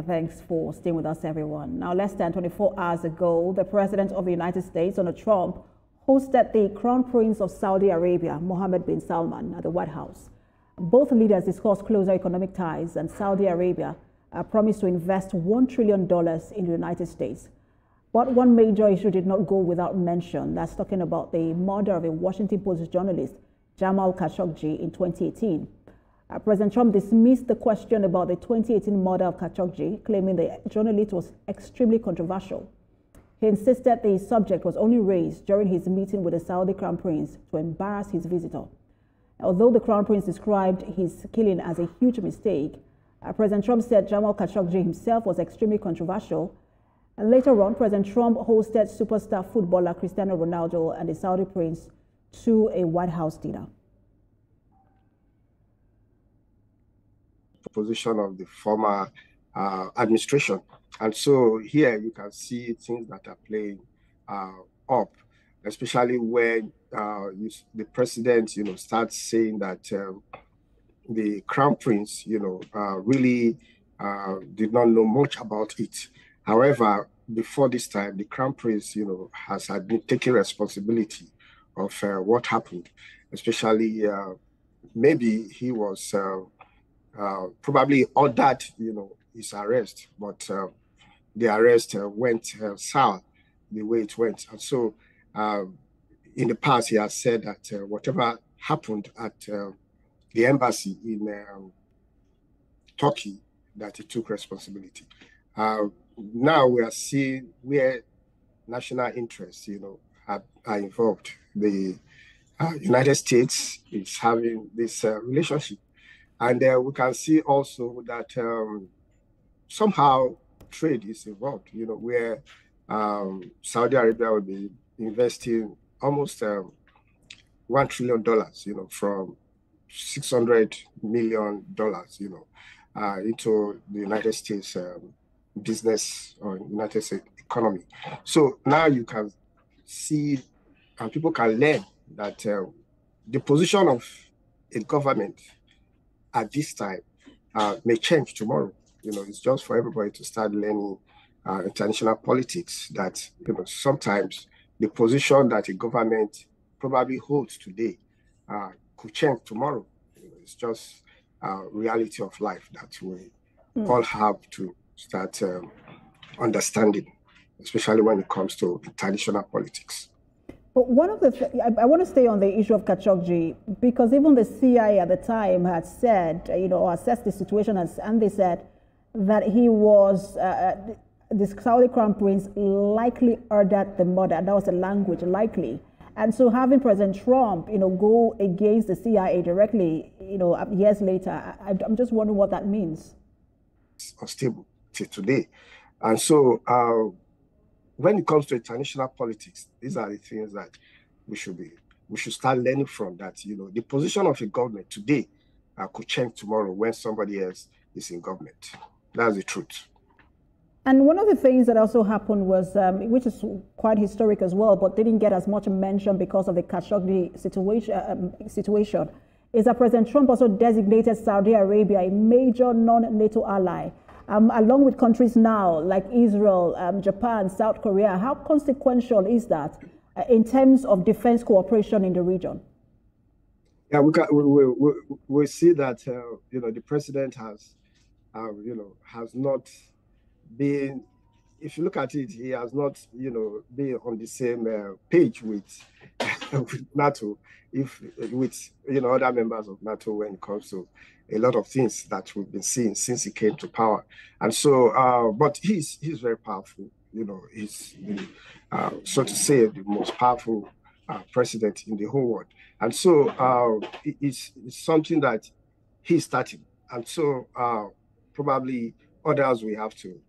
Thanks for staying with us, everyone. Now, less than 24 hours ago, the President of the United States, Donald Trump, hosted the Crown Prince of Saudi Arabia, Mohammed bin Salman, at the White House. Both leaders discussed closer economic ties, and Saudi Arabia promised to invest $1 trillion in the United States. But one major issue did not go without mention. That's talking about the murder of a Washington Post journalist, Jamal Khashoggi, in 2018. President Trump dismissed the question about the 2018 murder of Khashoggi, claiming the journalist was extremely controversial. He insisted the subject was only raised during his meeting with the Saudi Crown Prince to embarrass his visitor. Although the Crown Prince described his killing as a huge mistake, President Trump said Jamal Khashoggi himself was extremely controversial. And later on, President Trump hosted superstar footballer Cristiano Ronaldo and the Saudi prince to a White House dinner. Position of the former administration. And so here you can see things that are playing up, especially when the president, starts saying that the Crown Prince, really did not know much about it. However, before this time, the Crown Prince, has taken responsibility of what happened, especially maybe he was probably ordered, his arrest, but the arrest went sour the way it went. And so in the past, he has said that whatever happened at the embassy in Turkey, that he took responsibility. Now we are seeing where national interests, are involved. The United States is having this relationship. And we can see also that somehow trade is involved, where Saudi Arabia will be investing almost $1 trillion, from $600 million, into the United States business or United States economy. So now you can see and people can learn that the position of a government at this time may change tomorrow. It's just for everybody to start learning international politics that, sometimes the position that a government probably holds today could change tomorrow. It's just reality of life that we all have to start understanding, especially when it comes to international politics. But one of the I want to stay on the issue of Khashoggi, because even the CIA at the time had said, or assessed the situation, and they said that he was, the Saudi Crown Prince likely ordered the murder. That was the language, likely. And so having President Trump, go against the CIA directly, years later, I'm just wondering what that means. It's unstable till today. And so when it comes to international politics, these are the things that we should start learning from, that, the position of a government today could change tomorrow when somebody else is in government. That's the truth. And one of the things that also happened was, which is quite historic as well, but didn't get as much mention because of the Khashoggi situation, is that President Trump also designated Saudi Arabia a major non-NATO ally, along with countries now like Israel, Japan, South Korea. How consequential is that in terms of defense cooperation in the region? Yeah, we see that the president has not been. If you look at it, he has not been on the same page with with NATO, with other members of NATO when it comes to a lot of things that we've been seeing since he came to power. And so, but he's very powerful. He's so to say the most powerful president in the whole world. And so it's something that he's starting. And so probably others we have to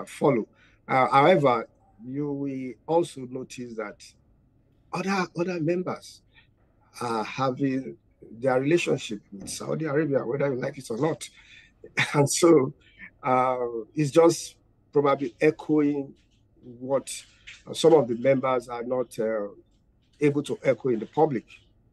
follow. However, you will also notice that other members are having their relationship with Saudi Arabia, whether you like it or not. And so it's just probably echoing what some of the members are not able to echo in the public.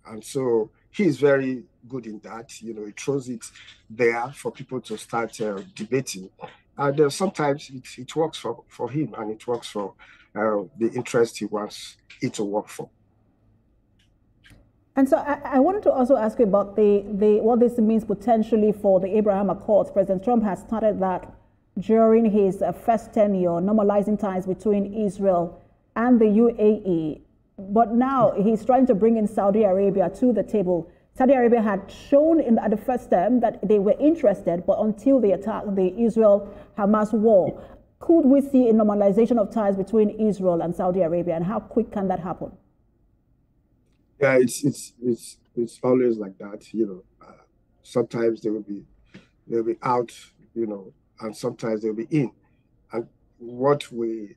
And so he's very good in that. He throws it there for people to start debating. And sometimes it works for him, and it works for the interest he wants it to work for. And so I wanted to also ask you about what this means potentially for the Abraham Accords. President Trump has started that during his first tenure, normalizing ties between Israel and the UAE. But now he's trying to bring in Saudi Arabia to the table. Saudi Arabia had shown at the first term that they were interested, but until the attack, the Israel-Hamas war, could we see a normalization of ties between Israel and Saudi Arabia, and how quick can that happen? Yeah, it's always like that, sometimes they'll be out, and sometimes they'll be in. And what we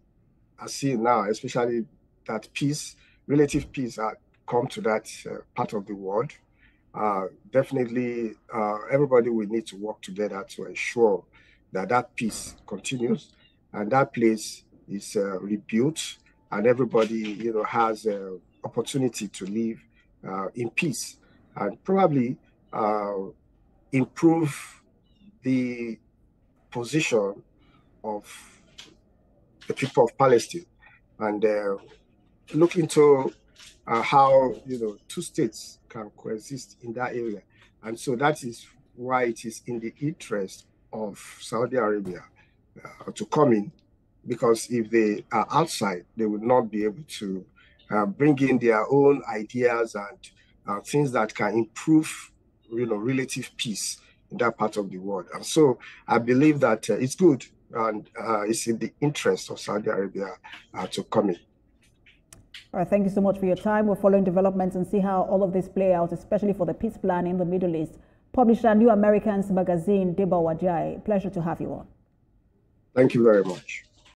are seeing now, especially that relative peace, come to that part of the world. Definitely, everybody will need to work together to ensure that peace continues and that place is rebuilt, and everybody, has opportunity to live in peace, and probably improve the position of the people of Palestine, and look into how two states can coexist in that area. And so that is why it is in the interest of Saudi Arabia to come in, because if they are outside, they would not be able to bring in their own ideas and things that can improve, relative peace in that part of the world. And so I believe that it's good, and it's in the interest of Saudi Arabia to come in. All right, thank you so much for your time. We're following developments and see how all of this play out, especially for the peace plan in the Middle East. Publisher, New Americans magazine, Deba Wajai. Pleasure to have you on. Thank you very much.